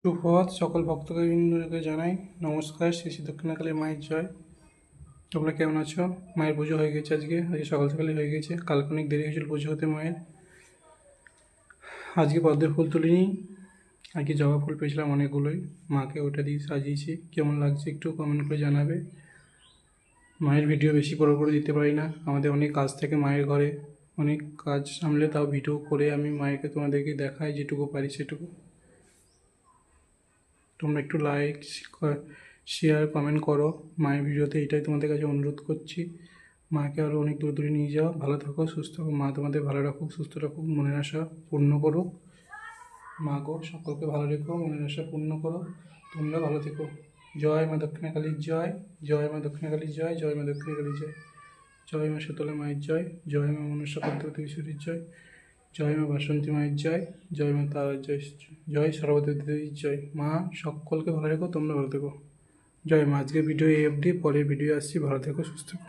সুপ্রভাত সকল ভক্তবৃন্দকে জানাই নমস্কার। শ্রী শ্রী দক্ষিণাকালী মায়ের জয়। তোমরা কেমন আছো? মায়ের পুজো হয়ে গেছে, আজকে সকাল সকালই হয়ে গেছে। কালকে অনেক দেরি হয়েছিল পুজো হতে মায়ের। আজকে পদ্মের ফুল তুলিনি, আজকে জবা ফুল পেয়েছিলাম অনেকগুলোই, মাকে ওটা দিয়ে সাজিয়েছি। কেমন লাগছে একটু কমেন্ট করে জানাবে। মায়ের ভিডিও বেশি বড় করে দিতে পারি না, আমাদের অনেক কাজ থাকে মায়ের ঘরে, অনেক কাজ সামলে তাও ভিডিও করে আমি মায়েরকে তোমাদেরকে দেখাই যেটুকু পারি সেটুকু। তোমরা একটু লাইক শেয়ার কমেন্ট করো মায়ের ভিডিওতে, এটাই তোমাদের কাছে অনুরোধ করছি। মাকে আরও অনেক দূরে দূরে নিয়ে যাও। ভালো থাকো, সুস্থ থাকো, মা তোমাদের ভালো রাখুক, সুস্থ রাখুক, মনের আশা পূর্ণ করুক। মা গো সকলকে ভালো রেখো, মনের আশা পূর্ণ করো, তোমরা ভালো থেকো। জয় মা দক্ষিণাকালীর জয়, জয় মা দক্ষিণাকালীর জয়, জয় মা দক্ষিণাকালীর জয়, জয় মা শীতলা মায়ের জয়, জয় মা মনসা পদ্মাবতী জয়, জয় মা বাসন্তী মায়ের জয়, জয় মা তারার জয়, জয় সরস্বতী দেবীর জয়। মা সকলকে ভালো রেখো, তোমরা ভালো থেকো। জয় মা। আজকের ভিডিও এই অবধি, পরের ভিডিও আসছি। ভালো থেকো, সুস্থ থেকো।